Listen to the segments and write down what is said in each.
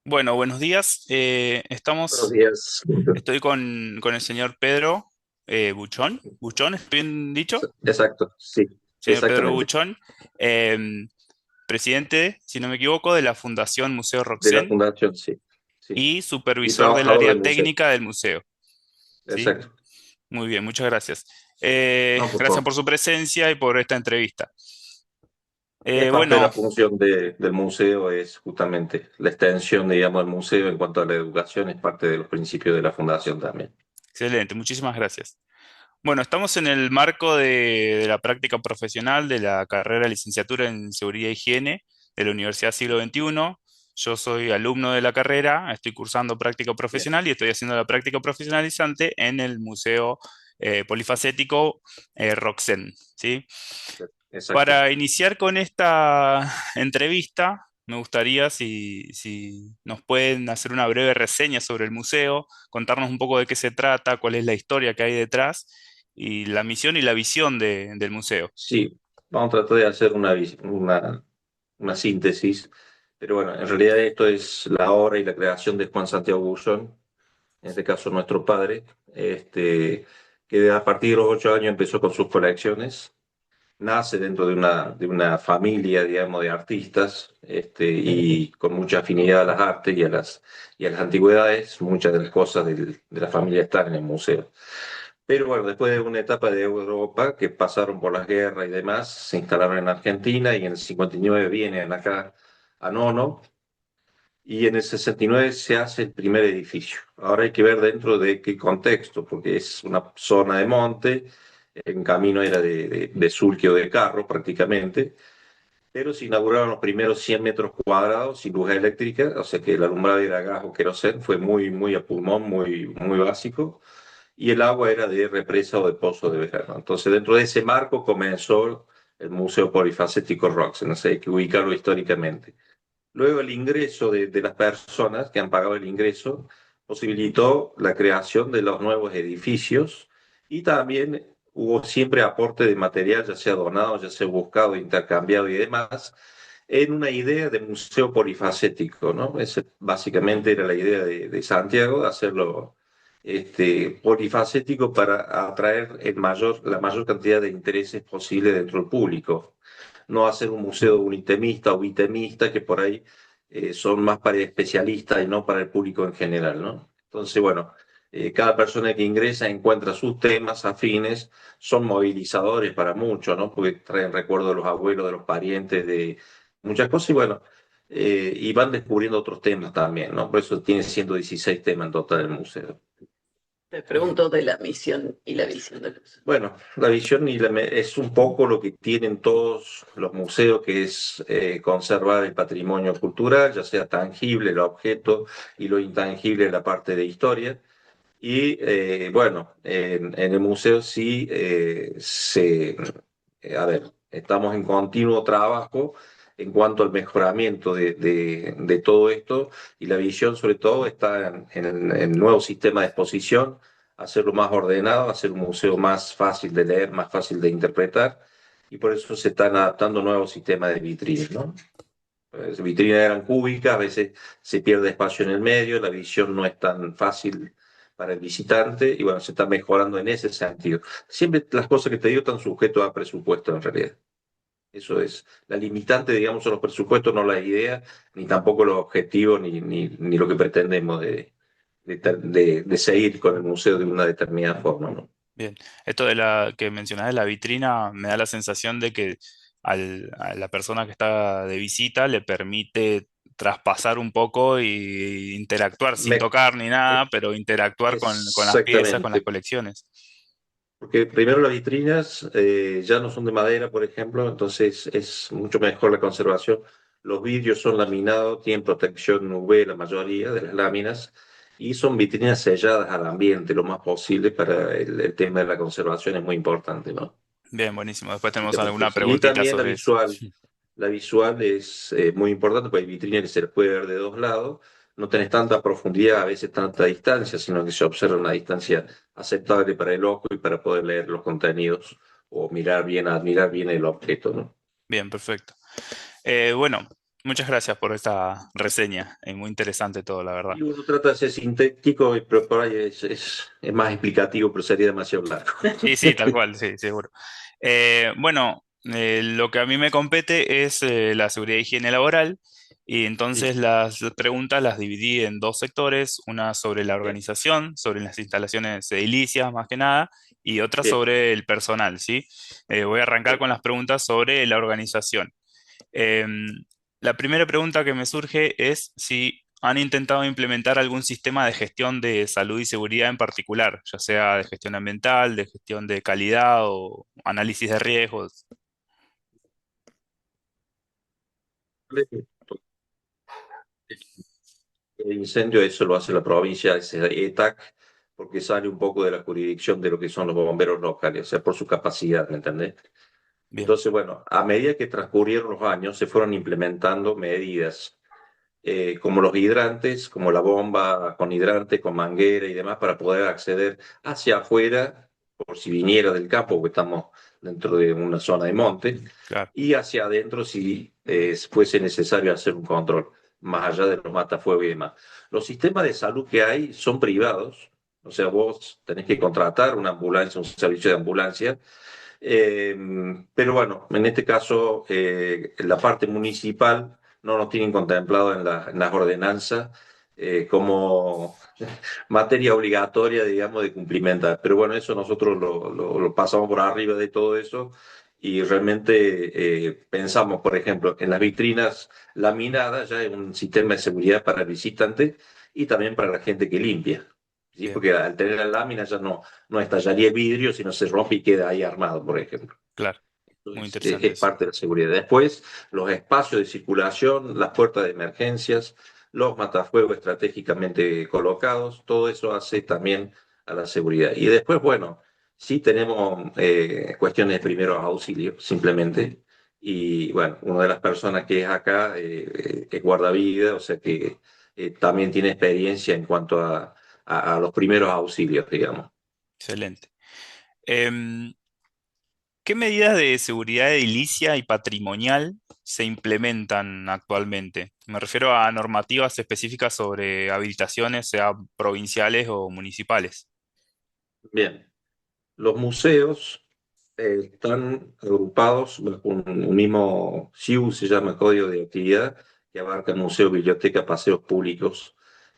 Bueno, buenos días. Buenos días. Estoy con el señor Pedro Buchón. ¿Buchón, estoy bien dicho? Exacto, sí, Señor Pedro exactamente. Buchón, eh, presidente, si no me equivoco, de la Fundación Museo De la Roxen fundación, sí, sí. y Y supervisor del trabajador área del museo. técnica del museo. ¿Sí? Exacto. Muy bien, muchas gracias. No, por Gracias favor. por su presencia y por esta entrevista. Es parte de la Bueno, función del museo, es justamente la extensión, digamos, del museo en cuanto a la educación, es parte de los principios de la fundación también. excelente, muchísimas gracias. Bueno, estamos en el marco de la práctica profesional de la carrera de licenciatura en Seguridad e Higiene de la Universidad Siglo XXI. Yo soy alumno de la carrera, estoy cursando práctica Bien, profesional y estoy haciendo la práctica profesionalizante en el Museo Polifacético Roxen, ¿sí? exacto. Para iniciar con esta entrevista, me gustaría si nos pueden hacer una breve reseña sobre el museo, contarnos un poco de qué se trata, cuál es la historia que hay detrás y la misión y la visión del museo. Sí, vamos a tratar de hacer una síntesis, pero bueno, en realidad esto es la obra y la creación de Juan Santiago Bullón, en este caso nuestro padre, que a partir de los 8 años empezó con sus colecciones. Nace dentro de una familia, digamos, de artistas, y con mucha afinidad a las artes y a las antigüedades. Muchas de las cosas de la familia están en el museo. Pero bueno, después de una etapa de Europa que pasaron por las guerras y demás, se instalaron en Argentina y en el 59 vienen acá a Nono, y en el 69 se hace el primer edificio. Ahora hay que ver dentro de qué contexto, porque es una zona de monte, en camino era de sulky o de carro prácticamente, pero se inauguraron los primeros 100 metros cuadrados sin luz eléctrica, o sea que el alumbrado era gas o querosén, fue muy, muy a pulmón, muy, muy básico, y el agua era de represa o de pozo de verano. Entonces dentro de ese marco comenzó el Museo Polifacético Rox, no sé, hay que ubicarlo históricamente. Luego el ingreso de las personas que han pagado el ingreso posibilitó la creación de los nuevos edificios, y también hubo siempre aporte de material, ya sea donado, ya sea buscado, intercambiado y demás, en una idea de museo polifacético, ¿no? Ese básicamente era la idea de Santiago, de hacerlo polifacético para atraer la mayor cantidad de intereses posible dentro del público, no hacer un museo unitemista o bitemista que por ahí son más para especialistas y no para el público en general, ¿no? Entonces, bueno, cada persona que ingresa encuentra sus temas afines, son movilizadores para muchos, ¿no? Porque traen recuerdos de los abuelos, de los parientes, de muchas cosas, y bueno, y van descubriendo otros temas también, ¿no? Por eso tiene 116 temas en total el museo. Te pregunto de la misión y la visión del museo. Bueno, la visión es un poco lo que tienen todos los museos, que es conservar el patrimonio cultural, ya sea tangible, el objeto, y lo intangible, la parte de historia. Y bueno, en el museo sí a ver, estamos en continuo trabajo en cuanto al mejoramiento de todo esto, y la visión sobre todo está en el nuevo sistema de exposición, hacerlo más ordenado, hacer un museo más fácil de leer, más fácil de interpretar, y por eso se están adaptando nuevos sistemas de vitrinas, ¿no? Las vitrinas eran cúbicas, a veces se pierde espacio en el medio, la visión no es tan fácil para el visitante, y bueno, se está mejorando en ese sentido. Siempre las cosas que te digo están sujetas a presupuesto en realidad. Eso es. La limitante, digamos, son los presupuestos, no las ideas, ni tampoco los objetivos, ni lo que pretendemos de seguir con el museo de una determinada forma, ¿no? Bien, esto de la que mencionás de la vitrina me da la sensación de que a la persona que está de visita le permite traspasar un poco y interactuar sin Me- tocar ni eh, nada, pero interactuar con las piezas, con las exactamente. colecciones. Porque primero las vitrinas ya no son de madera, por ejemplo, entonces es mucho mejor la conservación. Los vidrios son laminados, tienen protección UV la mayoría de las láminas, y son vitrinas selladas al ambiente lo más posible para el tema de la conservación, es muy importante, ¿no? Bien, buenísimo. Después Y tenemos te alguna protege. Y preguntita también la sobre eso. visual. La visual es muy importante, porque hay vitrinas que se les puede ver de dos lados. No tenés tanta profundidad, a veces tanta distancia, sino que se observa una distancia aceptable para el ojo y para poder leer los contenidos o mirar bien, admirar bien el objeto, ¿no? Bien, perfecto. Bueno. Muchas gracias por esta reseña. Es muy interesante todo, la verdad. Y uno trata de ser sintético, pero por ahí es más explicativo, pero sería demasiado largo. Sí, sí, tal cual, sí, seguro. Bueno, lo que a mí me compete es la seguridad y higiene laboral, y entonces Sí, las preguntas las dividí en dos sectores, una sobre la bien, organización, sobre las instalaciones edilicias más que nada, y otra bien, sobre el personal, ¿sí? Voy a arrancar bien. con las preguntas sobre la organización. Em, la primera pregunta que me surge es si han intentado implementar algún sistema de gestión de salud y seguridad en particular, ya sea de gestión ambiental, de gestión de calidad o análisis de riesgos. El incendio, eso lo hace la provincia, es el ETAC, porque sale un poco de la jurisdicción de lo que son los bomberos locales, o sea, por su capacidad, ¿me entendés? Bien, Entonces, bueno, a medida que transcurrieron los años, se fueron implementando medidas como los hidrantes, como la bomba con hidrante, con manguera y demás, para poder acceder hacia afuera, por si viniera del campo, porque estamos dentro de una zona de monte, claro, y hacia adentro si fuese necesario hacer un control, más allá de los matafuegos y demás. Los sistemas de salud que hay son privados, o sea, vos tenés que contratar una ambulancia, un servicio de ambulancia, eh, pero bueno, en este caso, la parte municipal no nos tienen contemplado en las ordenanzas como materia obligatoria, digamos, de cumplimentar. Pero bueno, eso nosotros lo pasamos por arriba de todo eso y realmente pensamos, por ejemplo, en las vitrinas laminadas, ya en un sistema de seguridad para el visitante y también para la gente que limpia. ¿Sí? bien, Porque al tener la lámina ya no estallaría el vidrio, sino se rompe y queda ahí armado, por ejemplo. claro, muy Entonces, interesante es eso. parte de la seguridad. Después, los espacios de circulación, las puertas de emergencias, los matafuegos estratégicamente colocados, todo eso hace también a la seguridad. Y después, bueno, sí tenemos cuestiones de primeros auxilios, simplemente. Y bueno, una de las personas que es acá es guardavidas, o sea que también tiene experiencia en cuanto a los primeros auxilios, digamos. Excelente. Em, ¿Qué medidas de seguridad edilicia y patrimonial se implementan actualmente? Me refiero a normativas específicas sobre habilitaciones, sea provinciales o municipales. Bien. Los museos están agrupados bajo un mismo CIU, se llama Código de Actividad, que abarca museo, biblioteca, paseos públicos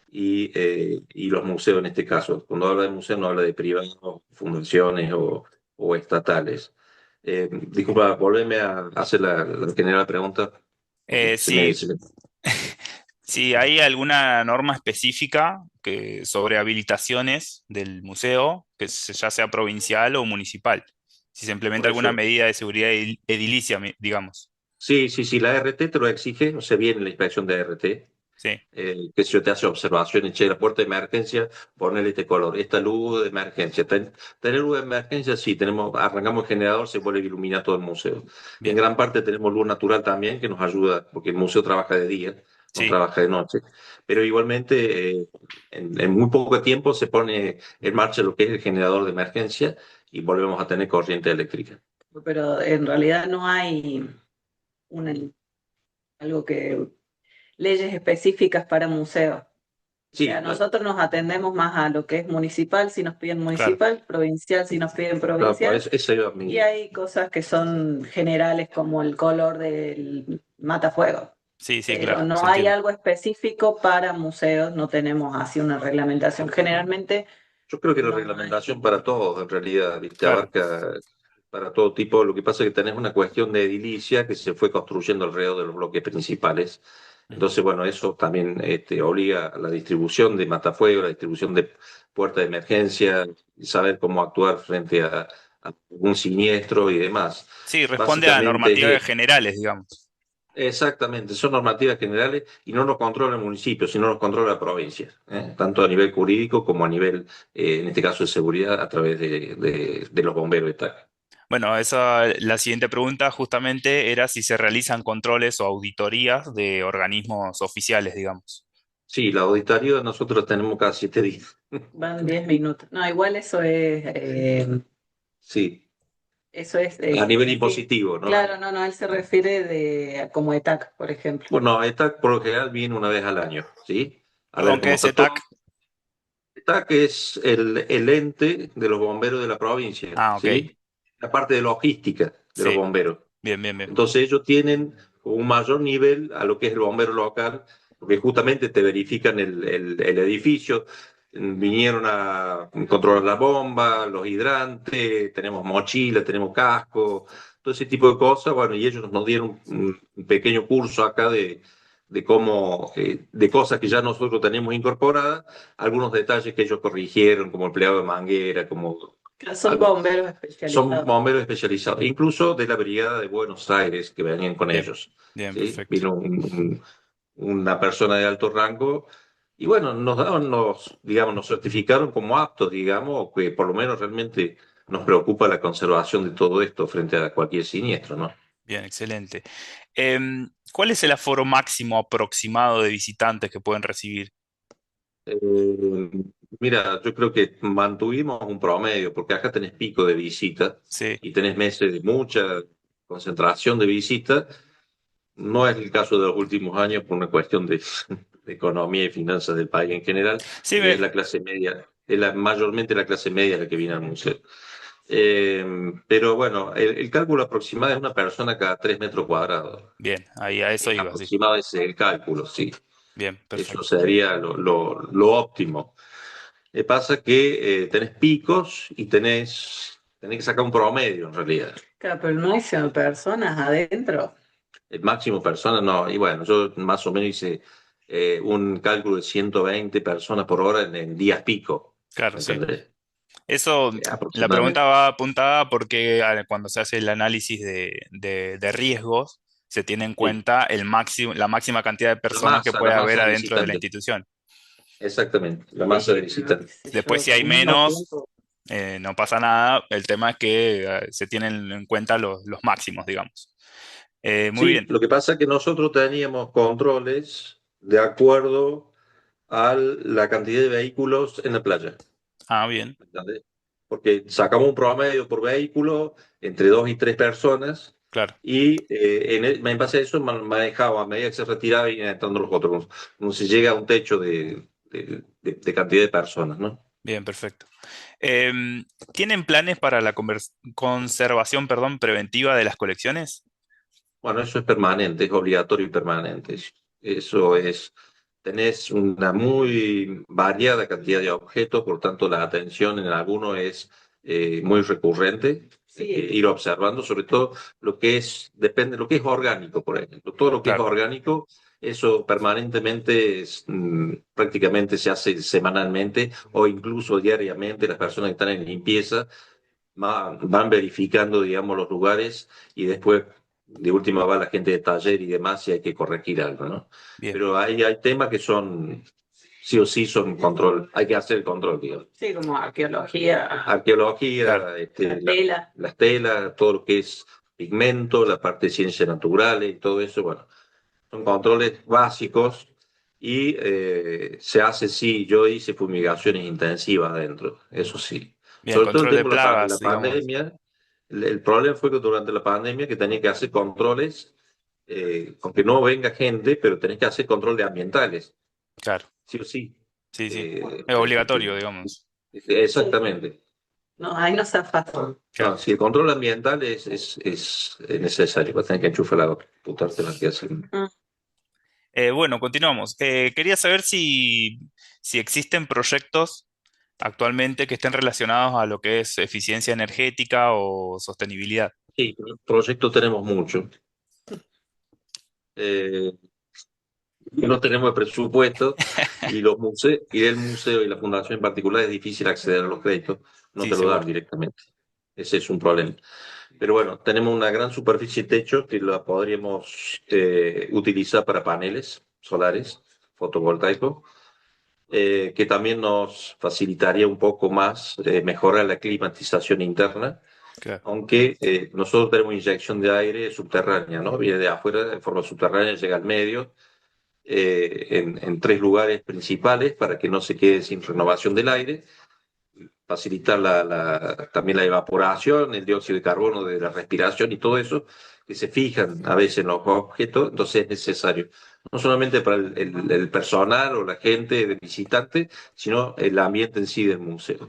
y los museos en este caso. Cuando habla de museo no habla de privados, fundaciones o estatales. Disculpa, volveme a hacer la general pregunta, porque Sí, se me... si hay alguna norma específica sobre habilitaciones del museo, ya sea provincial o municipal, si se implementa Por alguna eso, medida de seguridad edilicia, digamos. sí, sí, sí, la RT te lo exige, o sea, viene la inspección de RT. Sí, Que si yo te hace observaciones, che, la puerta de emergencia, ponele este color, esta luz de emergencia. Tener luz de emergencia, sí, arrancamos el generador, se vuelve a iluminar todo el museo. En bien, gran parte tenemos luz natural también, que nos ayuda, porque el museo trabaja de día, no sí. trabaja de noche. Pero igualmente, en muy poco tiempo se pone en marcha lo que es el generador de emergencia y volvemos a tener corriente eléctrica. Pero en realidad no hay una, algo que, leyes específicas para museos. O sea, Sí, nosotros nos atendemos más a lo que es municipal, si nos piden Claro, municipal, provincial, si nos piden claro, provincial, esa iba y mi... hay cosas que son generales como el color del matafuego. sí, sí, Pero claro, se no hay entiende. algo específico para museos, no tenemos así una reglamentación. Generalmente Yo creo que la no hay. reglamentación para todos, en realidad, te Claro. abarca para todo tipo. Lo que pasa es que tenés una cuestión de edilicia que se fue construyendo alrededor de los bloques principales. Ujú. Entonces, bueno, eso también obliga a la distribución de matafuego, la distribución de puertas de emergencia, y saber cómo actuar frente a un siniestro y demás. Sí, responde a Básicamente normativas generales, digamos. exactamente, son normativas generales y no nos controla el municipio, sino nos controla la provincia, tanto a nivel jurídico como a nivel, en este caso, de seguridad a través de los bomberos de TAC. Bueno, la siguiente pregunta justamente era si se realizan controles o auditorías de organismos oficiales, digamos. Sí, la auditoría nosotros tenemos cada 7 días. Van 10 minutos. No, igual eso es, Sí, Eso es, a nivel sí. impositivo, ¿no? Claro, no, él se refiere como ETAC, por ejemplo. Bueno, ETAC por lo general viene una vez al año, ¿sí? A Perdón, ver ¿qué cómo es está todo. ETAC? ETAC es el ente de los bomberos de la provincia, Ah, ok. ¿sí? La parte de logística de los Sí, bomberos. bien, bien, bien. Entonces ellos tienen un mayor nivel a lo que es el bombero local, porque justamente te verifican el edificio, vinieron a controlar la bomba, los hidrantes, tenemos mochila, tenemos casco, todo ese tipo de cosas. Bueno, y ellos nos dieron un pequeño curso acá de cómo, de cosas que ya nosotros tenemos incorporadas, algunos detalles que ellos corrigieron, como empleado de manguera, como Son algo. bomberos Son especializados. bomberos especializados, incluso de la Brigada de Buenos Aires que venían con Bien, ellos. bien, ¿Sí? perfecto. Vino una persona de alto rango y bueno, nos daban, digamos, nos certificaron como aptos, digamos, que por lo menos realmente nos preocupa la conservación de todo esto frente a cualquier siniestro, ¿no? Bien, excelente. ¿Cuál es el aforo máximo aproximado de visitantes que pueden recibir? Eh, Mira, yo creo que mantuvimos un promedio, porque acá tenés pico de visita Sí, y tenés meses de mucha concentración de visita. No es el caso de los últimos años por una cuestión de economía y finanzas del país en general, sí, y es la clase media, mayormente la clase media la que viene al museo. Pero bueno, el cálculo aproximado es una persona cada 3 metros cuadrados. bien, ahí a eso iba, sí. Aproximado es el cálculo, sí. Bien, Eso perfecto. sería lo óptimo. Pasa que tenés picos y tenés que sacar un promedio en realidad. Claro, pero no hay 100 personas adentro. El máximo personas no. Y bueno, yo más o menos hice un cálculo de 120 personas por hora en días pico. Claro, ¿Me sí. entendés? Eso, la pregunta Aproximadamente. va apuntada porque cuando se hace el análisis de riesgos, se tiene en Sí. cuenta la máxima cantidad de personas que La puede haber masa de adentro de la visitantes. institución. Exactamente, la Sí, masa de pero qué visitantes. sé Después, yo, si hay al mismo menos, tiempo. no pasa nada. El tema es que se tienen en cuenta los máximos, digamos. Muy Sí, bien. lo que pasa es que nosotros teníamos controles de acuerdo a la cantidad de vehículos en la playa. Ah, bien, ¿Entendés? Porque sacamos un promedio por vehículo entre 2 y 3 personas claro. y en base a eso manejaba a medida que se retiraba y entrando los otros, como se llega a un techo de cantidad de personas, ¿no? Bien, perfecto. ¿Tienen planes para la conservación, perdón, preventiva de las colecciones? Bueno, eso es permanente, es obligatorio y permanente. Eso es, tenés una muy variada cantidad de objetos, por tanto la atención en algunos es muy recurrente. Hay que Sí, ir observando, sobre todo lo que es, depende, lo que es orgánico, por ejemplo. Todo lo que es Claro, orgánico, eso permanentemente prácticamente se hace semanalmente o incluso diariamente. Las personas que están en limpieza van verificando, digamos, los lugares y después, de última, va la gente de taller y demás si hay que corregir algo, ¿no? bien. Pero hay temas que son, sí o sí, son control, hay que hacer el control, digamos. sí, como arqueología, Arqueología, Claro, la tela. las telas, todo lo que es pigmento, la parte de ciencias naturales y todo eso, bueno, son controles básicos y se hace, sí, yo hice fumigaciones intensivas adentro, eso sí. bien, Sobre todo el control de tiempo de plagas, la digamos. pandemia, el problema fue que durante la pandemia que tenía que hacer controles, aunque no venga gente, pero tenés que hacer control de ambientales, Claro, sí o sí. sí, sí. Eh, Es porque- obligatorio, digamos. exactamente. No, ahí no zafas. Claro. No, si el control ambiental es necesario, vas a tener que enchufar la computadora, la que hacer. Mm. Bueno, continuamos. Quería saber si existen proyectos actualmente que estén relacionados a lo que es eficiencia energética o sostenibilidad. Sí, proyectos tenemos mucho. Eh, no tenemos presupuesto y los museos, y el museo y la fundación en particular es difícil acceder a los créditos, no Sí, te lo dan seguro. directamente. Ese es un problema. Pero bueno, tenemos una gran superficie de techo que la podríamos utilizar para paneles solares, fotovoltaicos, que también nos facilitaría un poco más mejorar la climatización interna, Claro, aunque nosotros tenemos inyección de aire subterránea, ¿no? Viene de afuera de forma subterránea, llega al medio en 3 lugares principales para que no se quede sin renovación del aire. facilitar también la evaporación, el dióxido de carbono de la respiración y todo eso, que se fijan a veces en los objetos, entonces es necesario, no solamente para el personal o la gente de visitante, sino el ambiente en sí del museo.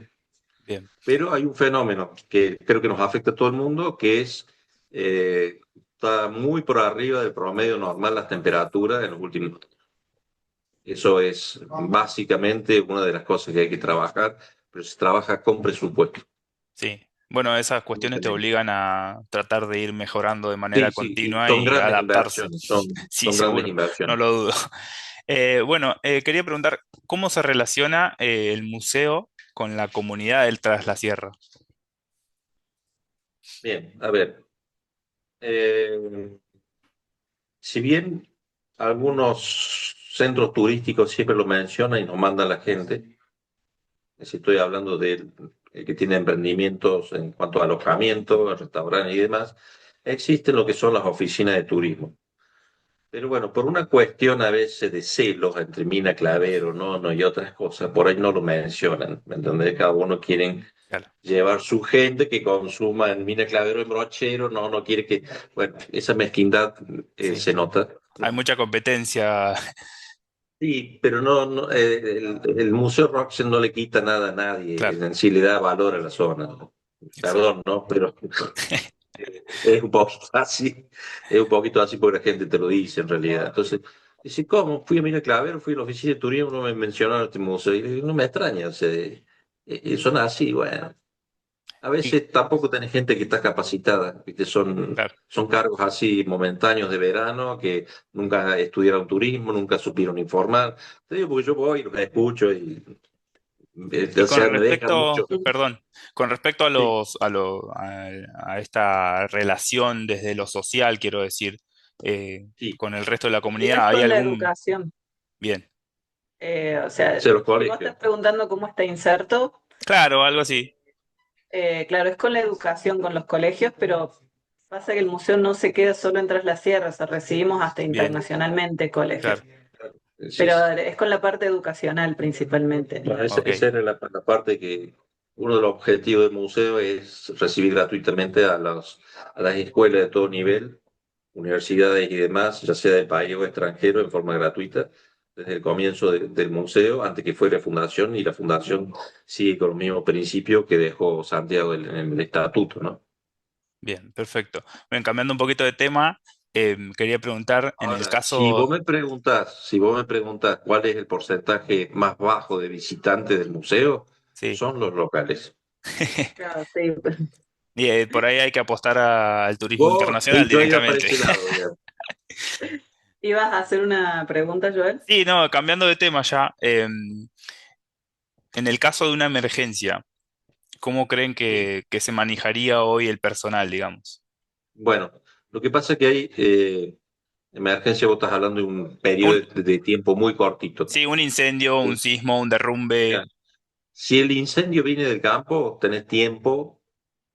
Bien, Pero hay un fenómeno que creo que nos afecta a todo el mundo, que es, está muy por arriba del promedio normal las temperaturas en los últimos años. Eso es básicamente una de las cosas que hay que trabajar, pero se trabaja con presupuesto. sí. Bueno, esas cuestiones te obligan a tratar de ir mejorando de manera Sí, sí, y continua son y grandes adaptarse. inversiones, Sí, son grandes seguro, no inversiones. lo dudo. Bueno, quería preguntar, ¿cómo se relaciona el museo con la comunidad del Tras la Sierra? Bien, a ver, eh, si bien algunos centros turísticos siempre lo mencionan y nos mandan la gente, si estoy hablando de que tiene emprendimientos en cuanto a alojamiento, restaurantes y demás, existen lo que son las oficinas de turismo. Pero bueno, por una cuestión a veces de celos entre Mina Clavero, ¿no? Y otras cosas, por ahí no lo mencionan, ¿me entendés? Cada uno quiere Claro, llevar su gente que consuma en Mina Clavero en brochero, no quiere que, bueno, esa mezquindad sí. se nota, Hay ¿no? mucha competencia. Sí, pero el Museo Roxen no le quita nada a nadie, Claro, en sí le da valor a la zona, ¿no? excelente. Perdón, ¿no? Pero es un poquito así, es un poquito así porque la gente te lo dice en realidad. Entonces, dice, ¿cómo? Fui a Mina Clavero, fui a la oficina de turismo, no me mencionaron este museo. Y le digo, no me extraña, o sea, son así, bueno. A Y, veces tampoco tenés gente que está capacitada, ¿viste? claro. Son cargos así momentáneos de verano que nunca estudiaron turismo, nunca supieron informar. Te digo, porque yo voy, los escucho y Y o con sea, me deja mucho. respecto, perdón, con respecto a Sí, a esta relación desde lo social, quiero decir, sí, con el resto de la Y es comunidad, ¿hay con la algún? educación. Bien. O sea, sé los si vos colegios. estás preguntando cómo está inserto, Claro, algo así. claro, es con la educación, con los colegios, pero pasa que el museo no se queda solo en Tras la Sierra, o sea, recibimos hasta Bien, internacionalmente colegios, claro. Sí, pero sí. es con la parte educacional principalmente. Bueno, Ok, esa era la parte que uno de los objetivos del museo es recibir gratuitamente a las escuelas de todo nivel, universidades y demás, ya sea del país o extranjero, en forma gratuita, desde el comienzo del museo, antes que fuera fundación, y la fundación sigue con los mismos principios que dejó Santiago en el estatuto, ¿no? bien, perfecto. Bueno, cambiando un poquito de tema, quería preguntar, en el Ahora, caso, si vos me preguntas cuál es el porcentaje más bajo de visitantes del museo, sí, son los locales. Claro, sí. y por ahí hay que apostar al turismo Vos, internacional yo iba para directamente. ese lado, digamos. ¿Ibas a hacer una pregunta, Joel? Sí, no, cambiando de tema ya, en el caso de una emergencia, ¿cómo creen Sí. que se manejaría hoy el personal, digamos? Bueno, lo que pasa es que hay emergencia, vos estás hablando de un Un, periodo de tiempo muy cortito. sí, un incendio, un Sí. sismo, un Mira, derrumbe. si el incendio viene del campo, tenés tiempo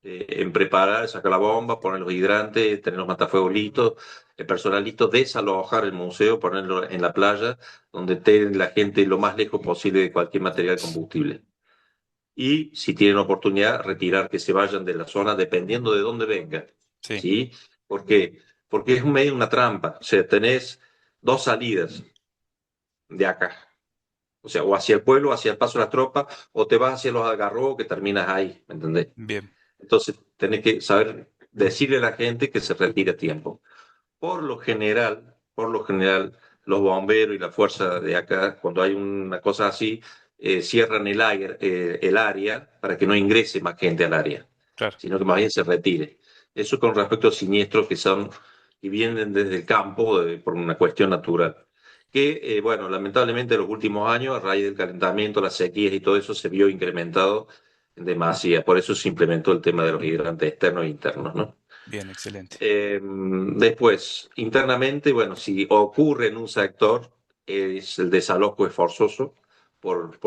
en preparar, sacar la bomba, poner los hidrantes, tener los matafuegos listos, el personal listo, desalojar el museo, ponerlo en la playa, donde esté la gente lo más lejos posible de cualquier material combustible. Y si tienen oportunidad, retirar que se vayan de la zona dependiendo de dónde vengan. Sí, ¿Sí? ¿Por qué? Porque es un medio una trampa. O sea, tenés dos salidas de acá. O sea, o hacia el pueblo, hacia el paso de las tropas, o te vas hacia los algarrobos que terminas ahí, ¿me entendés? bien, Entonces, tenés que saber decirle a la gente que se retire a tiempo. Por lo general, los bomberos y la fuerza de acá, cuando hay una cosa así, cierran el área para que no ingrese más gente al área, claro, sino que más bien se retire. Eso con respecto a siniestros que vienen desde el campo por una cuestión natural. Que, bueno, lamentablemente en los últimos años, a raíz del calentamiento, las sequías y todo eso, se vio incrementado en demasía. Por eso se implementó el tema de los hidrantes externos e internos, ¿no? bien, excelente. Después, internamente, bueno, si ocurre en un sector, es el desalojo es forzoso por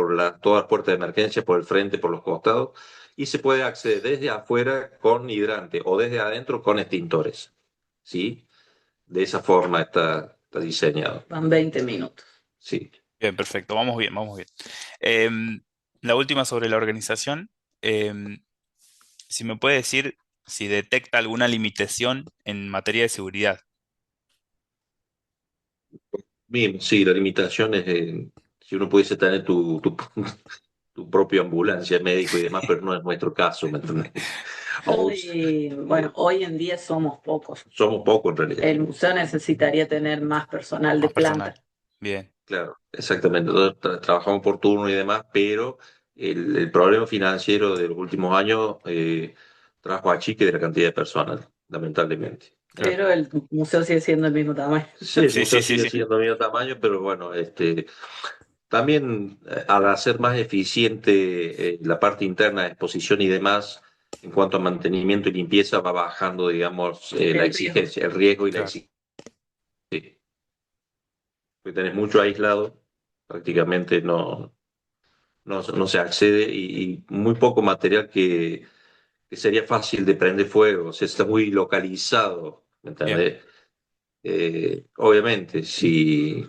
todas las puertas de emergencia, por el frente, por los costados, y se puede acceder desde afuera con hidrante o desde adentro con extintores. ¿Sí? De esa forma está diseñado. Van 20 minutos. Sí. Bien, perfecto, vamos bien, vamos bien. Em, la última sobre la organización. Em, si me puede decir si detecta alguna limitación en materia de seguridad. Bien, sí, la limitación es si uno pudiese tener tu propia ambulancia, médico y demás, pero no es nuestro caso, ¿me entiendes? No, Aún y bueno, hoy en día somos pocos. somos pocos en realidad. El museo necesitaría tener más personal de Más personal. planta. Bien, Claro, exactamente. Nosotros trabajamos por turno y demás, pero el problema financiero de los últimos años trajo achique de la cantidad de personal, lamentablemente. claro. Pero el museo sigue siendo el mismo tamaño. Sí, el Sí, sí, museo sí, sigue sí. siendo del mismo tamaño, pero bueno, también al hacer más eficiente la parte interna de exposición y demás, en cuanto a mantenimiento y limpieza, va bajando, digamos, la El riesgo. exigencia, el riesgo y la Claro. exigencia. Porque tenés mucho aislado, prácticamente no se accede y muy poco material que sería fácil de prender fuego, o sea, está muy localizado, ¿me Bien. entendés? Obviamente, si,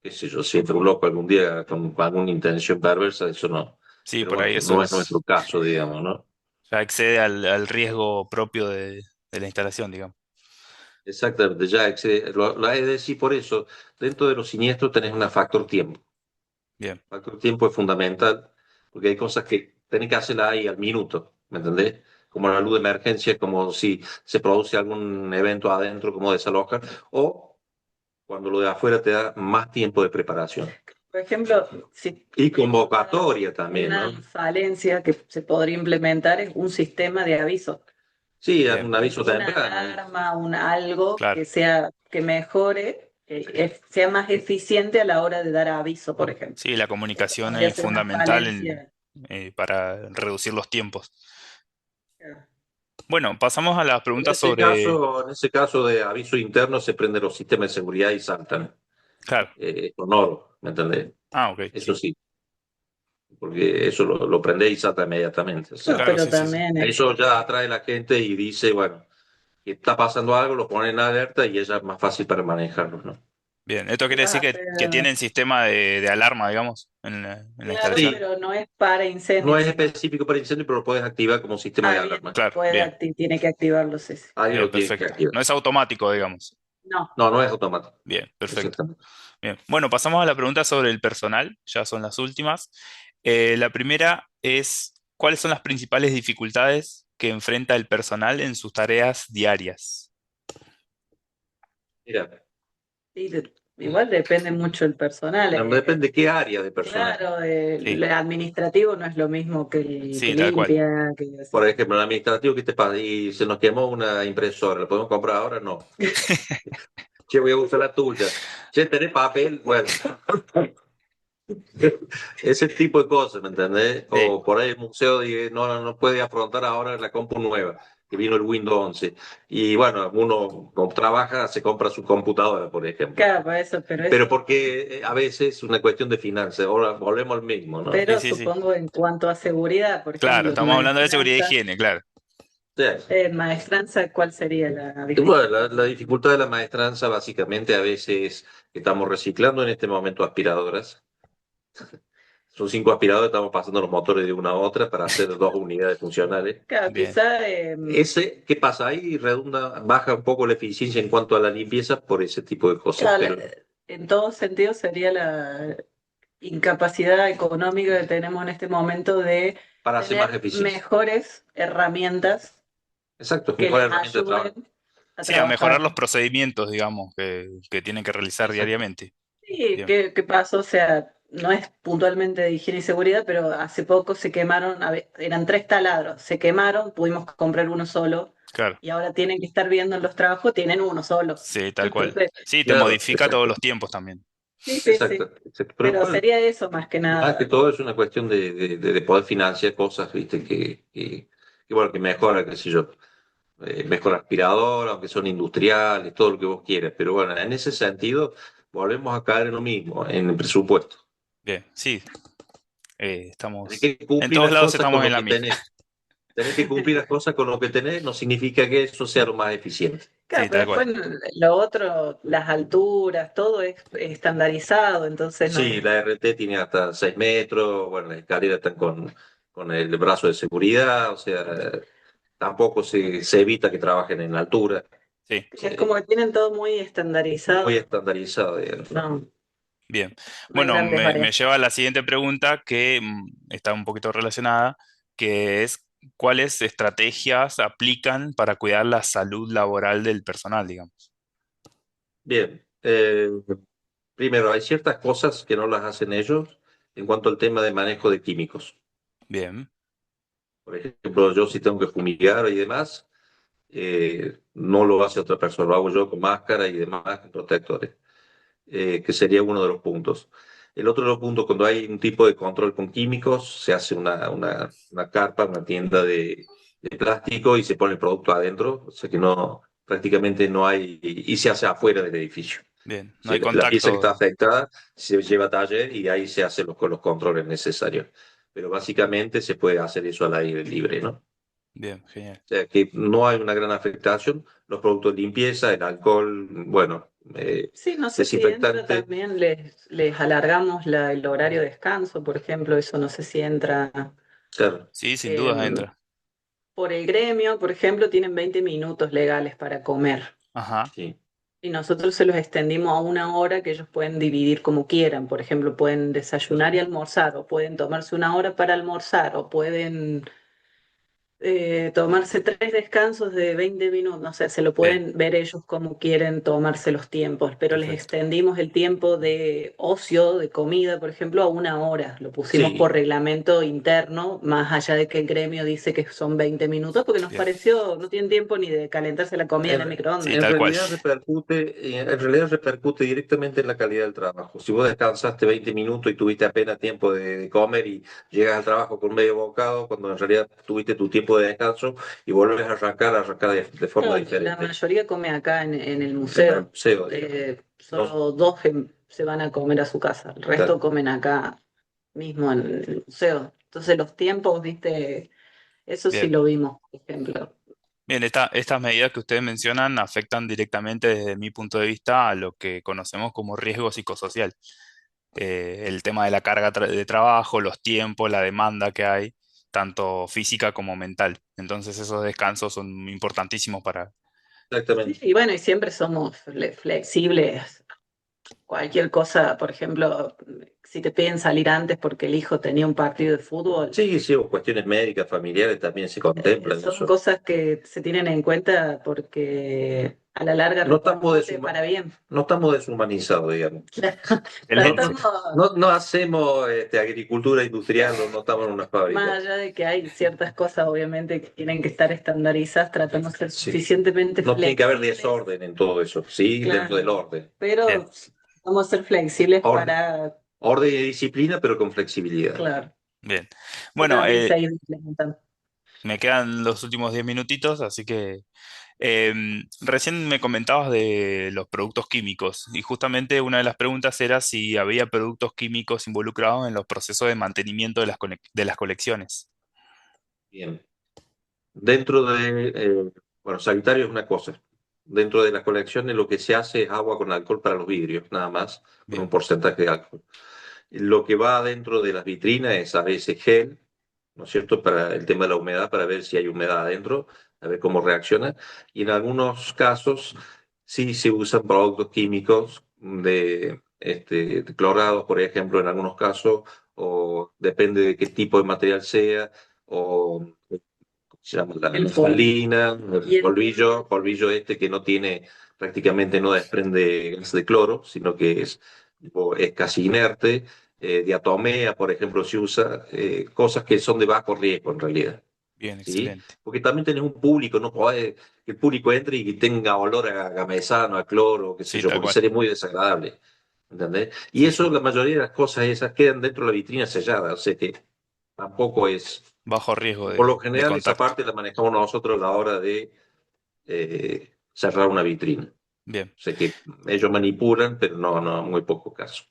qué sé yo, si entra un loco algún día con alguna intención perversa, eso no, Sí, pero por ahí bueno, eso no es nuestro es, caso, digamos, ¿no? ya excede al riesgo propio de la instalación, digamos. Exactamente, ya excede, lo he de decir por eso, dentro de los siniestros tenés un factor tiempo. Bien. Factor tiempo es fundamental, porque hay cosas que tenés que hacerlas ahí al minuto, ¿me entendés? Como la luz de emergencia, como si se produce algún evento adentro, como desalojar, o cuando lo de afuera te da más tiempo de preparación. Por ejemplo, si Y tenemos convocatoria también, una ¿no? falencia que se podría implementar es un sistema de aviso, Sí, Bien. un aviso una temprano. alarma, algo Claro. que sea, que mejore, sea más eficiente a la hora de dar aviso, por ejemplo. Sí, la Eso comunicación podría es ser una fundamental falencia. para reducir los tiempos. Bueno, pasamos a las preguntas sobre... En ese caso de aviso interno se prenden los sistemas de seguridad y saltan. Claro. Sonoro, ¿me entendés? Ah, ok, Eso sí. sí, porque eso lo prende y salta inmediatamente. O No, sea, Claro, pero sí, sí, sí. también eso ya atrae a la gente y dice, bueno, que está pasando algo, lo ponen en alerta y ya es más fácil para manejarlo, ¿no? Bien, esto si quiere vas a decir que hacer, tienen sistema de alarma, digamos, en la claro, instalación. Sí, pero no es para no incendios, es sino, específico para incendio, pero lo puedes activar como sistema de bien, alarma. Claro, puede bien, tiene que activarlo, sí, sí. Alguien bien, lo tiene que perfecto. activar. No es automático, digamos. No, No, no es automático. Bien, perfecto. Exactamente. Bien. Bueno, pasamos a la pregunta sobre el personal, ya son las últimas. La primera es, ¿cuáles son las principales dificultades que enfrenta el personal en sus tareas diarias? Mira, sí, igual depende mucho el personal. depende de qué área de personal. Claro, Sí, el administrativo no es lo mismo que el que sí, tal cual. limpia, que Por así. ejemplo, el administrativo, ¿qué te pasa? Y se nos quemó una impresora, ¿la podemos comprar ahora? No. Che, voy a usar la tuya. Che, ¿tenés papel? Bueno, ese tipo de cosas, ¿me entendés? Sí, O por ahí el museo no puede afrontar ahora la compu nueva, que vino el Windows 11. Y bueno, uno como trabaja, se compra su computadora, por ejemplo. Claro, por eso, Pero porque a veces es una cuestión de finanzas. Ahora volvemos al mismo, ¿no? sí, pero sí, sí. supongo en cuanto a seguridad, por Claro, ejemplo, estamos hablando de seguridad e higiene, claro. Sí. maestranza, ¿cuál sería la Y dificultad? bueno, la dificultad de la maestranza básicamente a veces estamos reciclando en este momento aspiradoras. Son 5 aspiradoras, estamos pasando los motores de una a otra para hacer 2 unidades funcionales. Claro, Bien, quizá ¿Qué pasa? Ahí redunda, baja un poco la eficiencia en cuanto a la limpieza por ese tipo de cosas, claro, pero en todo sentido sería la incapacidad económica que tenemos en este momento de para hacer más tener eficiencia. mejores herramientas Exacto, es que mejor les herramienta de trabajo. ayuden a sí, a mejorar trabajar. los procedimientos, digamos, que tienen que realizar Exacto. diariamente. Sí, Bien, ¿qué pasó? O sea, no es puntualmente de higiene y seguridad, pero hace poco se quemaron, eran 3 taladros, se quemaron, pudimos comprar uno solo claro, y ahora tienen que estar viendo en los trabajos, tienen uno solo. sí, tal cual. Entonces, Sí, te Claro, modifica todos exacto, los tiempos también. sí, sí, sí, exacto, exacto. Pero pero bueno, sería eso más que más que nada. todo es una cuestión de poder financiar cosas, ¿viste? Que, bueno, que mejora, qué sé yo, mejor aspirador, aunque son industriales, todo lo que vos quieras. Pero bueno, en ese sentido, volvemos a caer en lo mismo, en el presupuesto. Bien, sí, Tenés estamos, que en cumplir todos las lados cosas estamos con en lo la que misma. tenés. Tenés que cumplir las cosas con lo que tenés, no significa que eso sea lo más eficiente. Claro, Sí, pero tal después cual. lo otro, las alturas, todo es estandarizado, entonces no. Sí, la RT tiene hasta 6 metros, bueno, las escaleras están con con el brazo de seguridad, o sea, tampoco se evita que trabajen en altura. Sí, Es como que tienen todo muy Muy estandarizado. estandarizado, digamos. No, bien. no hay Bueno, grandes me variaciones. lleva a la siguiente pregunta que está un poquito relacionada, que es ¿cuáles estrategias aplican para cuidar la salud laboral del personal, digamos? Bien, primero, hay ciertas cosas que no las hacen ellos en cuanto al tema de manejo de químicos. Bien, Por ejemplo, yo si tengo que fumigar y demás, no lo hace otra persona, lo hago yo con máscara y demás, con protectores, que sería uno de los puntos. El otro de los puntos, cuando hay un tipo de control con químicos, se hace una carpa, una tienda de plástico y se pone el producto adentro, o sea que no, prácticamente no hay, y se hace afuera del edificio. bien. No Sí, hay la pieza que está contacto. afectada se lleva a taller y ahí se hacen los controles necesarios. Pero básicamente se puede hacer eso al aire libre, ¿no? Bien, genial. O sea que no hay una gran afectación. Los productos de limpieza, el alcohol, bueno, Sí, no sé si entra desinfectante, también, les alargamos el horario de descanso, por ejemplo, eso no sé si entra. claro, Sí, sin dudas em, entra. por el gremio, por ejemplo, tienen 20 minutos legales para comer Ajá, sí, y nosotros se los extendimos a una hora que ellos pueden dividir como quieran. Por ejemplo, pueden desayunar y almorzar o pueden tomarse una hora para almorzar o pueden tomarse 3 descansos de 20 minutos, o sea, se lo bien, pueden ver ellos como quieren tomarse los tiempos, pero les perfecto. extendimos el tiempo de ocio, de comida, por ejemplo, a una hora. Lo pusimos por sí. reglamento interno, más allá de que el gremio dice que son 20 minutos, porque nos Bien. pareció, no tienen tiempo ni de calentarse la comida en el Sí, microondas. tal cual. En realidad repercute directamente en la calidad del trabajo. Si vos descansaste 20 minutos y tuviste apenas tiempo de comer y llegas al trabajo con medio bocado, cuando en realidad tuviste tu tiempo de descanso y vuelves a arrancar de forma Claro, la diferente. mayoría come acá en el En el museo. museo, digamos. No, Solo dos se van a comer a su casa, el resto claro, comen acá mismo en el museo. Entonces los tiempos, viste, eso sí Bien. lo vimos, por ejemplo. Bien, estas medidas que ustedes mencionan afectan directamente desde mi punto de vista a lo que conocemos como riesgo psicosocial. El tema de la carga de trabajo, los tiempos, la demanda que hay, tanto física como mental. Entonces esos descansos son importantísimos para... Sí, exactamente. y bueno, y siempre somos flexibles. Cualquier cosa, por ejemplo, si te piden salir antes porque el hijo tenía un partido de fútbol, Sí, sí, o cuestiones médicas, familiares también se contemplan son eso. cosas que se tienen en cuenta porque a la larga No estamos, repercute para bien. no estamos deshumanizados, digamos. No, Excelente. Tratamos, no hacemos agricultura industrial o no estamos en una fábrica. más allá de que hay ciertas cosas, obviamente, que tienen que estar estandarizadas, tratamos de ser Sí. suficientemente No tiene que haber flexibles, desorden en todo eso, sí, dentro del claro, orden. Bien, pero vamos a ser flexibles Orden, para, orden y disciplina, pero con flexibilidad. claro, bien. que Bueno, también se ha ido implementando. me quedan los últimos 10 minutitos, así que recién me comentabas de los productos químicos y justamente una de las preguntas era si había productos químicos involucrados en los procesos de mantenimiento de de las colecciones. Bien. Dentro bueno, sanitario es una cosa. Dentro de las colecciones lo que se hace es agua con alcohol para los vidrios, nada más, con un Bien, porcentaje de alcohol. Lo que va dentro de las vitrinas es a veces gel, ¿no es cierto?, para el tema de la humedad, para ver si hay humedad adentro, a ver cómo reacciona. Y en algunos casos sí se usan productos químicos de clorados, por ejemplo, en algunos casos, o depende de qué tipo de material sea, o se llama la El polvo. naftalina, Y el el, polvillo este que no tiene, prácticamente no desprende gas de cloro, sino que es casi inerte. Diatomea, por ejemplo, se usa, cosas que son de bajo riesgo en realidad. bien, ¿Sí? excelente. Porque también tenés un público, no podés que el público entre y que tenga olor a gamesano, a cloro, qué sé Sí, yo, tal porque cual. sería muy desagradable. ¿Entendés? Y Sí, eso, sí. la mayoría de las cosas esas quedan dentro de la vitrina sellada, o sea que tampoco es. Bajo riesgo Por lo de general, esa contacto. parte la manejamos nosotros a la hora de cerrar una vitrina. O Bien. sea que ellos manipulan, pero no, muy poco caso.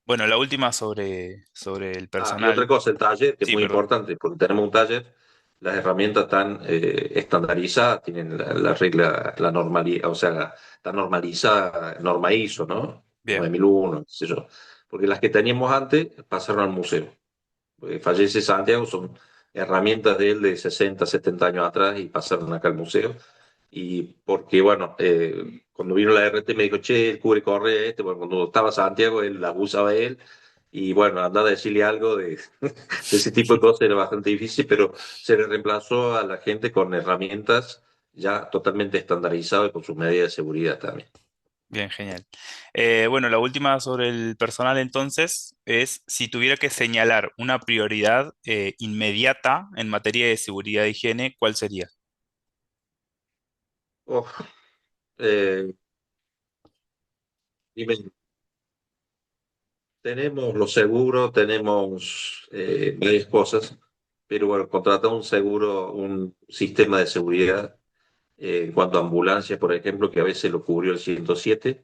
Bueno, la última sobre el Ah, y otra personal. cosa, el taller, que es Sí, muy perdón. importante, porque tenemos un taller, las herramientas están estandarizadas, tienen la regla, la normalidad, o sea, está normalizada, norma ISO, ¿no? Bien, 9001, qué sé yo. Porque las que teníamos antes pasaron al museo. Porque fallece Santiago, son herramientas de él de 60, 70 años atrás y pasaron acá al museo. Y porque, bueno, cuando vino la RT me dijo, che, el cubre correa este, bueno, cuando estaba Santiago, él la usaba él. Y bueno, andar a decirle algo de ese tipo de cosas era bastante difícil, pero se le reemplazó a la gente con herramientas ya totalmente estandarizadas y con sus medidas de seguridad también. Bien, genial. Bueno, la última sobre el personal entonces es si tuviera que señalar una prioridad inmediata en materia de seguridad e higiene, ¿cuál sería? Oh, eh, dime, tenemos los seguros, tenemos varias cosas, pero bueno, contratar un seguro, un sistema de seguridad en cuanto a ambulancias, por ejemplo, que a veces lo cubrió el 107.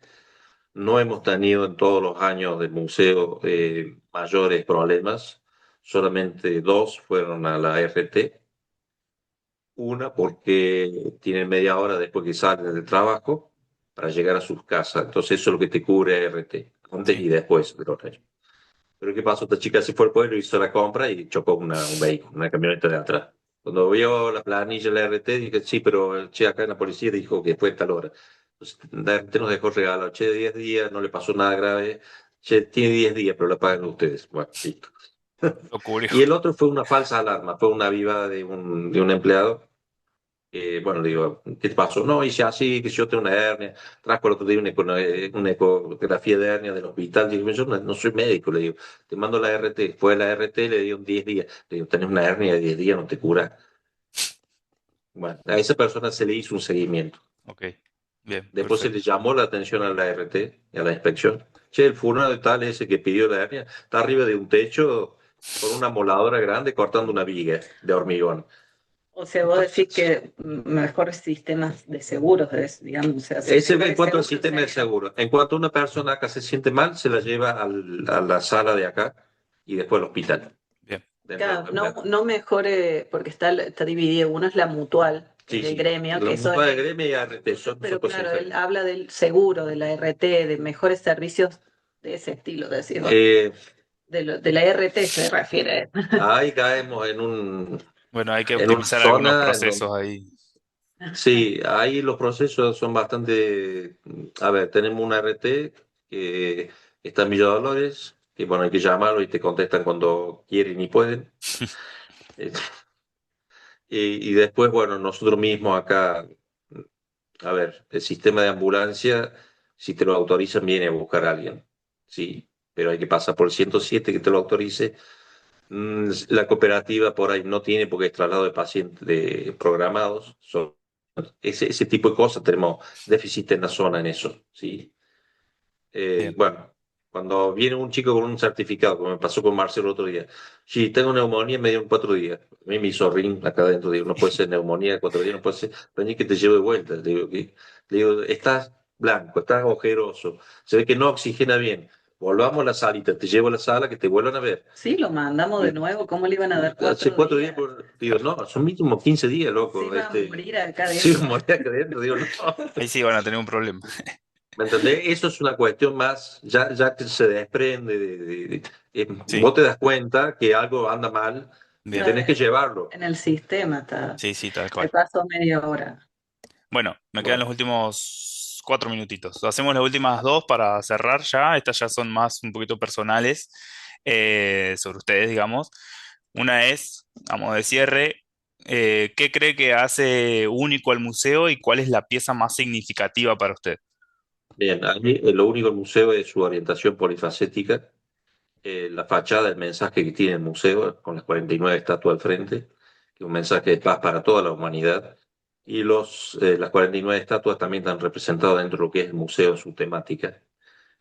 No hemos tenido en todos los años del museo mayores problemas, solamente dos fueron a la RT, una porque tienen media hora después que salen del trabajo para llegar a sus casas, entonces eso es lo que te cubre RT, antes Sí, y después del horario. Pero ¿qué pasó? Esta chica se fue al pueblo, hizo la compra y chocó un vehículo, una camioneta de atrás. Cuando vio la planilla de la RT, dije, sí, pero el che acá en la policía dijo que fue tal hora. Entonces, la RT nos dejó regalo, che, 10 días, no le pasó nada grave. Che, tiene 10 días, pero la pagan ustedes. Bueno, listo. lo cubrió. Y el otro fue una falsa alarma, fue una avivada de un empleado. Bueno, le digo, ¿qué te pasó? No, hice así, que yo tengo una hernia. Trajo el otro día una ecografía de hernia del hospital. Digo, yo no soy médico, le digo, te mando la RT. Fue la RT, le dieron 10 días. Le digo, tenés una hernia de 10 días, no te cura. Bueno, a esa persona se le hizo un seguimiento. Ok, bien, Después se le perfecto. llamó la atención a la RT y a la inspección. Che, el fulano de tal ese que pidió la hernia está arriba de un techo con una moladora grande cortando una viga de hormigón. O sea, vos decís Entonces, que mejores sistemas de seguros, digamos, o sea, ese en mejores cuanto al seguros sistema de serían. seguro. En cuanto una persona acá se siente mal, se la lleva a la sala de acá y después al hospital, Bien, dentro de Claro, la no, empresa. no mejore, porque está dividido. Uno es la mutual, que es Sí, el sí. gremio, que Los eso es mutuales de gremio y ART son pero cosas claro, él diferentes. habla del seguro, de la RT, de mejores servicios de ese estilo, decimos. Eh, De la RT se refiere. ahí caemos bueno, hay que en una optimizar algunos zona en procesos donde, ahí. sí, ahí los procesos son bastante, a ver, tenemos una RT que está en Villa Dolores, que bueno, hay que llamarlo y te contestan cuando quieren y pueden. Eh, y después, bueno, nosotros mismos acá, a ver, el sistema de ambulancia, si te lo autorizan, viene a buscar a alguien, sí, pero hay que pasar por el 107 que te lo autorice. La cooperativa por ahí no tiene porque es traslado de pacientes programados. Ese tipo de cosas tenemos déficit en la zona en eso, sí. Bien, Bueno, cuando viene un chico con un certificado, como me pasó con Marcelo el otro día, sí, tengo neumonía, me dio en 4 días. A mí me hizo ring acá adentro, digo, no puede ser neumonía 4 días, no puede ser, vení que te llevo de vuelta. Le digo, estás blanco, estás ojeroso, se ve que no oxigena bien. Volvamos a la salita, te llevo a la sala que te vuelvan a ver. Sí, lo mandamos de Y nuevo. ¿Cómo le iban a dar hace cuatro 4 días, días? digo, no, son mínimo 15 días, Se loco. iba a morir acá Sí, adentro. moría acá adentro, digo, no. ahí sí van a tener un problema. ¿Me entendés? Eso es una cuestión más, ya que se desprende Sí, vos te das cuenta que algo anda mal y bien, Está tenés que llevarlo. en el sistema, está. sí, sí, tal Me cual. pasó media hora. Bueno, me quedan los Bueno, últimos 4 minutitos. Hacemos las últimas dos para cerrar ya. Estas ya son más un poquito personales sobre ustedes, digamos. Una es, a modo de cierre, ¿qué cree que hace único al museo y cuál es la pieza más significativa para usted? bien, a mí lo único del museo es su orientación polifacética, la fachada, el mensaje que tiene el museo, con las 49 estatuas al frente, que es un mensaje de paz para toda la humanidad. Y las 49 estatuas también están representadas dentro de lo que es el museo, su temática.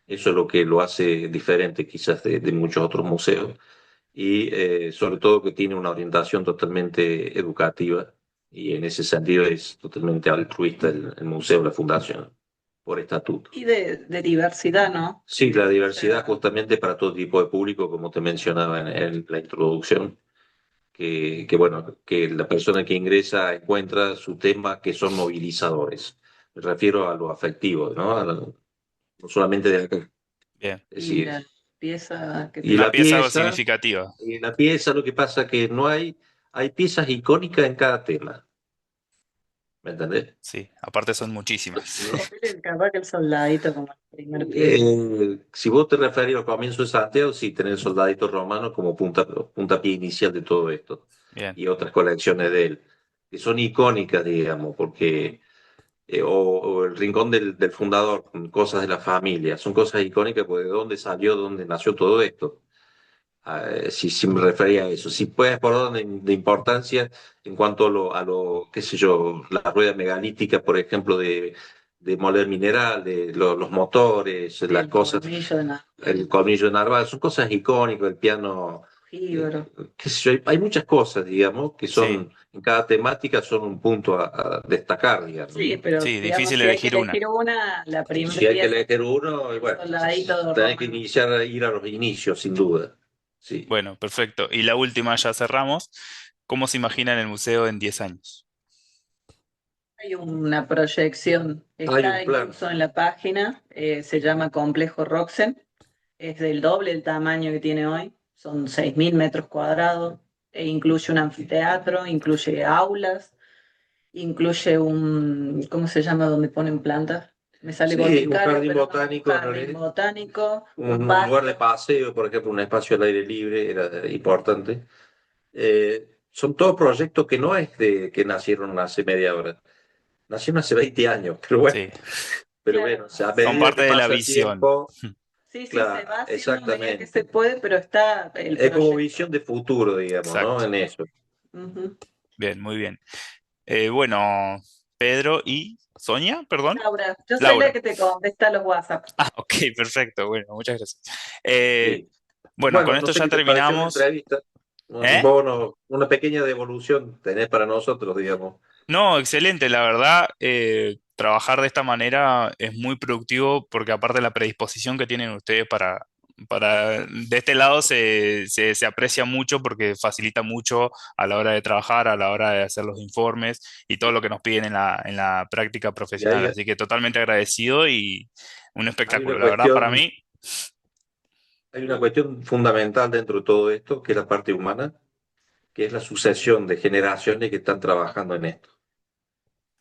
Eso es lo que lo hace diferente quizás de muchos otros museos y sobre todo que tiene una orientación totalmente educativa y en ese sentido es totalmente altruista el museo, la fundación, por estatuto. Y de diversidad, ¿no? Sí, la O diversidad sea, justamente para todo tipo de público, como te mencionaba en la introducción, que bueno, que la persona que ingresa encuentra su tema que son movilizadores. Me refiero a lo afectivo, ¿no? No solamente de acá. Bien, Es y decir, la pieza que y una la te... pieza algo pieza significativa. En la pieza lo que pasa que no hay, hay piezas icónicas en cada tema, ¿me entendés? Sí, aparte son muchísimas. ¿No? Capaz que el soldadito como el primer pie. Si vos te referís al comienzo de Santiago, sí, tenés el soldadito romano como puntapié inicial de todo esto Bien, y otras colecciones de él, que son icónicas, digamos, porque, o el rincón del fundador, cosas de la familia, son cosas icónicas porque de dónde salió, dónde nació todo esto. Si me refería a eso. Si puedes por orden de importancia en cuanto qué sé yo, la rueda megalítica, por ejemplo, de moler mineral, los motores, Sí, las el cosas, colmillo de el colmillo de narval, son cosas icónicas, el piano, eh, Jíbaro. qué sé yo, hay muchas cosas, digamos, que sí, son, en cada temática son un punto a destacar, digamos, Sí, ¿no? pero sí, digamos, difícil si hay que elegir una. elegir una, la primera Si hay que pieza, elegir uno, y el bueno, soldadito tenés que romano. iniciar, ir a los inicios, sin duda. Sí. Bueno, perfecto. Y la última, ya cerramos. ¿Cómo se imaginan el museo en 10 años? Hay una proyección, Hay está un plan. incluso en la página, se llama Complejo Roxen, es del doble el tamaño que tiene hoy, son 6.000 metros cuadrados, e incluye un anfiteatro, incluye aulas, incluye un, ¿cómo se llama? Donde ponen plantas. Me sale Sí, un boticario, jardín pero no, un botánico en jardín realidad. botánico, un Un lugar de patio. paseo, por ejemplo, un espacio al aire libre era importante. Son todos proyectos que no es de que nacieron hace media hora, nacieron hace 20 años, Sí, pero Claro, bueno, o sea, a son medida parte que de la pasa el visión. tiempo, sí, sí, se claro, va haciendo a medida que se exactamente. puede, pero está el Es como proyecto. visión de futuro, digamos, ¿no? Exacto. En eso. Ujú. Bien, muy bien. Bueno, Pedro y Sonia, perdón. Laura, yo soy la Laura. que te contesta los WhatsApp. Ah, ok, perfecto. Bueno, muchas gracias. Eh, Sí. bueno, con Bueno, no esto sé ya qué te pareció la terminamos. entrevista. Un ¿Eh? poco una pequeña devolución tenés para nosotros, digamos. No, excelente, la verdad, trabajar de esta manera es muy productivo porque aparte de la predisposición que tienen ustedes de este lado se aprecia mucho porque facilita mucho a la hora de trabajar, a la hora de hacer los informes y todo lo que nos piden en la práctica Y profesional. ahí Así que totalmente agradecido y un hay espectáculo. una La verdad, para cuestión mí, Hay una cuestión fundamental dentro de todo esto, que es la parte humana, que es la sucesión de generaciones que están trabajando en esto.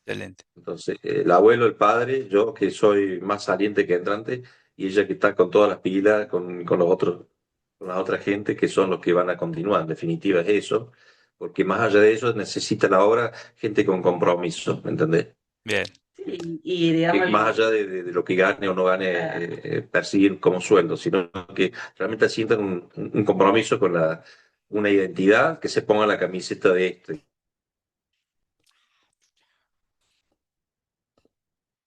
excelente. Entonces, el abuelo, el padre, yo que soy más saliente que entrante, y ella que está con todas las pilas, con los otros, con la otra gente que son los que van a continuar. En definitiva es eso, porque más allá de eso necesita la obra gente con compromiso, ¿me entendés? Bien, Sí, y Que digamos, más allá de lo que gane o no gane, percibir como sueldo, sino que realmente sientan un compromiso con una identidad, que se ponga la camiseta de esto